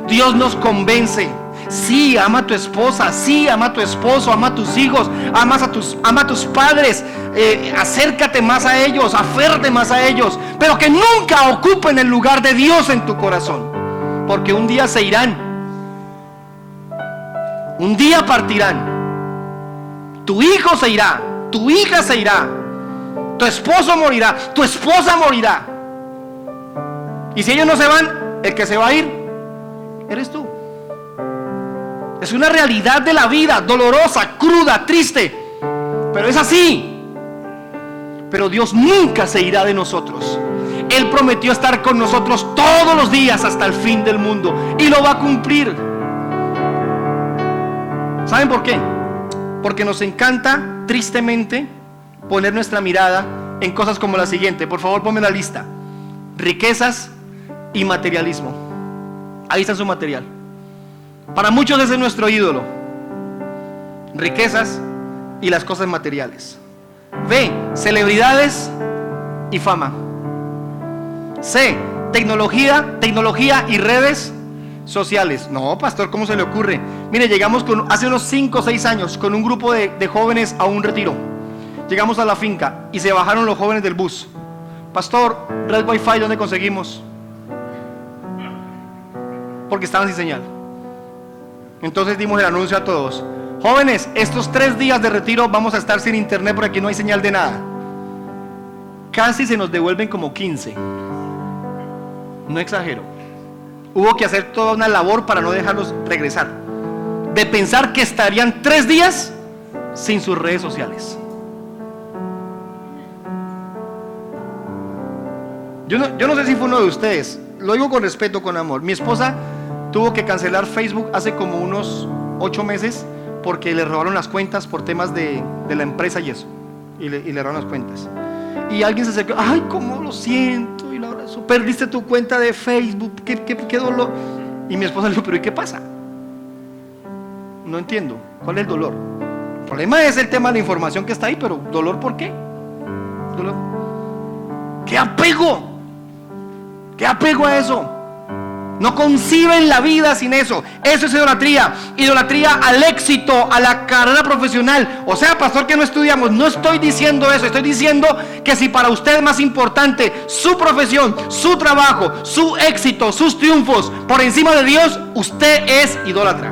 Dios nos convence. Sí, ama a tu esposa, sí, ama a tu esposo, ama a tus hijos, ama a tus padres, acércate más a ellos, aférrate más a ellos, pero que nunca ocupen el lugar de Dios en tu corazón, porque un día se irán, un día partirán, Tu hijo se irá, tu hija se irá, tu esposo morirá, tu esposa morirá. Y si ellos no se van, el que se va a ir eres tú. Es una realidad de la vida, dolorosa, cruda, triste, pero es así. Pero Dios nunca se irá de nosotros. Él prometió estar con nosotros todos los días hasta el fin del mundo, y lo va a cumplir. ¿Saben por qué? Porque nos encanta, tristemente, poner nuestra mirada en cosas como la siguiente. Por favor, ponme la lista: riquezas y materialismo. Ahí está su material. Para muchos ese es nuestro ídolo: riquezas y las cosas materiales. B, celebridades y fama. C, tecnología y redes sociales. No, pastor, ¿cómo se le ocurre? Mire, llegamos hace unos 5 o 6 años con un grupo de jóvenes a un retiro. Llegamos a la finca y se bajaron los jóvenes del bus. Pastor, red wifi, ¿dónde conseguimos? Porque estaban sin señal. Entonces dimos el anuncio a todos: jóvenes, estos 3 días de retiro vamos a estar sin internet porque aquí no hay señal de nada. Casi se nos devuelven como 15. No exagero. Hubo que hacer toda una labor para no dejarlos regresar, de pensar que estarían 3 días sin sus redes sociales. Yo no sé si fue uno de ustedes, lo digo con respeto, con amor. Mi esposa tuvo que cancelar Facebook hace como unos 8 meses porque le robaron las cuentas por temas de la empresa y eso, y le robaron las cuentas. Y alguien se acercó: ay, cómo lo siento, y la abrazo. Perdiste tu cuenta de Facebook, qué dolor. Y mi esposa le dijo: pero ¿y qué pasa? No entiendo, ¿cuál es el dolor? El problema es el tema de la información que está ahí, pero ¿dolor por qué? ¿Dolor? ¿Qué apego? ¿Qué apego a eso? No conciben la vida sin eso. Eso es idolatría. Idolatría al éxito, a la carrera profesional. O sea, pastor, que no estudiamos. No estoy diciendo eso. Estoy diciendo que si para usted es más importante su profesión, su trabajo, su éxito, sus triunfos por encima de Dios, usted es idólatra.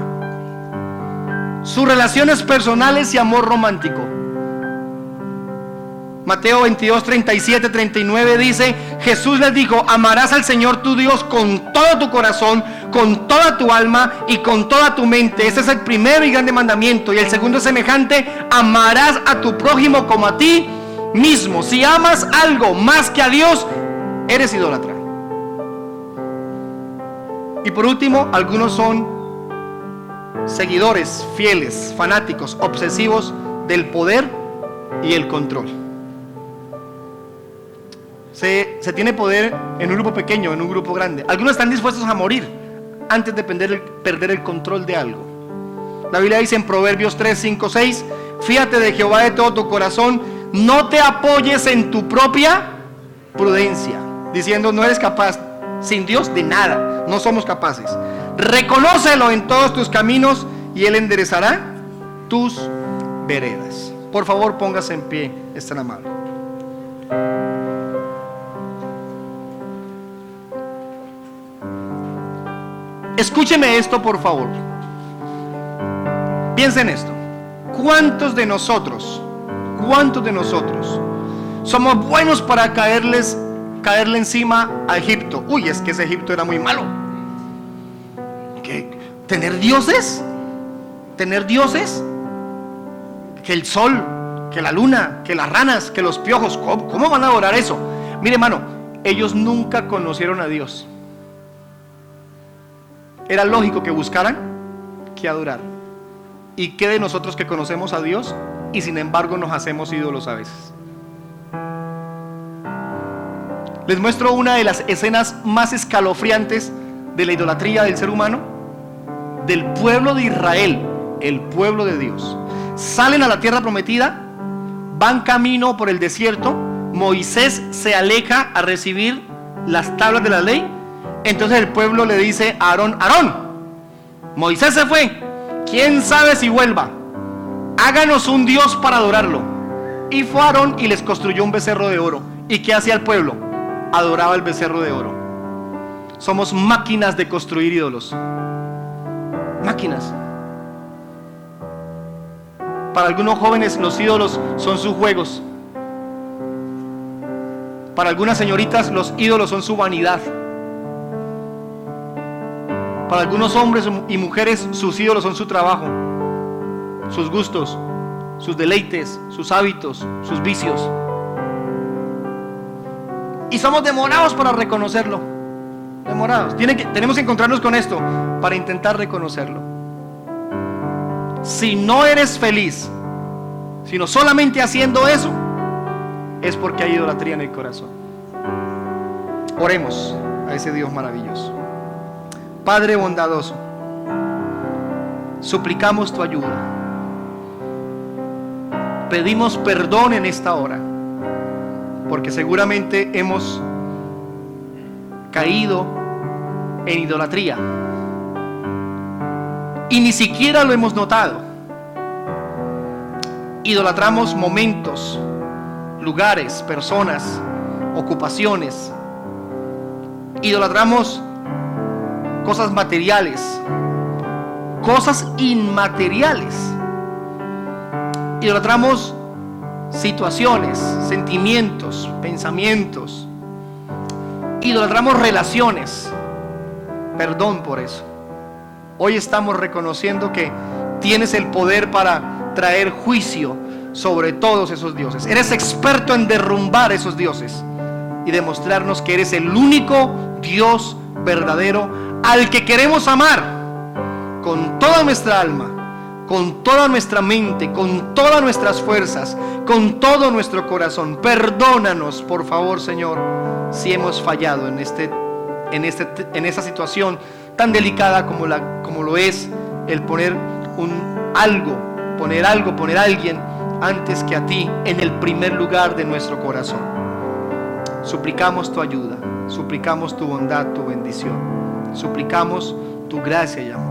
Sus relaciones personales y amor romántico. Mateo 22, 37, 39 dice: Jesús les dijo: amarás al Señor tu Dios con todo tu corazón, con toda tu alma y con toda tu mente. Ese es el primero y grande mandamiento. Y el segundo es semejante: amarás a tu prójimo como a ti mismo. Si amas algo más que a Dios, eres idólatra. Y por último, algunos son seguidores fieles, fanáticos, obsesivos del poder y el control. Se tiene poder en un grupo pequeño, en un grupo grande. Algunos están dispuestos a morir antes de perder el control de algo. La Biblia dice en Proverbios 3, 5, 6: fíjate de Jehová de todo tu corazón, no te apoyes en tu propia prudencia. Diciendo, no eres capaz, sin Dios de nada, no somos capaces. Reconócelo en todos tus caminos y Él enderezará tus veredas. Por favor, póngase en pie, es tan amable. Escúcheme esto, por favor. Piensen en esto. ¿Cuántos de nosotros somos buenos para caerle encima a Egipto? Uy, es que ese Egipto era muy malo. ¿Qué? ¿Tener dioses? Que el sol, que la luna, que las ranas, que los piojos. ¿Cómo van a adorar eso? Mire, hermano, ellos nunca conocieron a Dios. Era lógico que buscaran que adorar. ¿Y qué de nosotros que conocemos a Dios y sin embargo nos hacemos ídolos a veces? Les muestro una de las escenas más escalofriantes de la idolatría del ser humano, del pueblo de Israel, el pueblo de Dios. Salen a la tierra prometida, van camino por el desierto. Moisés se aleja a recibir las tablas de la ley. Entonces el pueblo le dice a Aarón: Aarón, Moisés se fue, quién sabe si vuelva, háganos un Dios para adorarlo. Y fue Aarón y les construyó un becerro de oro. ¿Y qué hacía el pueblo? Adoraba el becerro de oro. Somos máquinas de construir ídolos. Máquinas. Para algunos jóvenes los ídolos son sus juegos. Para algunas señoritas los ídolos son su vanidad. Para algunos hombres y mujeres sus ídolos son su trabajo, sus gustos, sus deleites, sus hábitos, sus vicios. Y somos demorados para reconocerlo. Demorados. Tenemos que encontrarnos con esto para intentar reconocerlo. Si no eres feliz, sino solamente haciendo eso, es porque hay idolatría en el corazón. Oremos a ese Dios maravilloso. Padre bondadoso, suplicamos tu ayuda. Pedimos perdón en esta hora, porque seguramente hemos caído en idolatría y ni siquiera lo hemos notado. Idolatramos momentos, lugares, personas, ocupaciones. Idolatramos cosas materiales, cosas inmateriales. Idolatramos situaciones, sentimientos, pensamientos. Idolatramos relaciones. Perdón por eso. Hoy estamos reconociendo que tienes el poder para traer juicio sobre todos esos dioses. Eres experto en derrumbar esos dioses y demostrarnos que eres el único Dios verdadero al que queremos amar con toda nuestra alma, con toda nuestra mente, con todas nuestras fuerzas, con todo nuestro corazón. Perdónanos, por favor, Señor, si hemos fallado en esta situación tan delicada como lo es el poner a alguien antes que a ti en el primer lugar de nuestro corazón. Suplicamos tu ayuda, suplicamos tu bondad, tu bendición, suplicamos tu gracia y amor.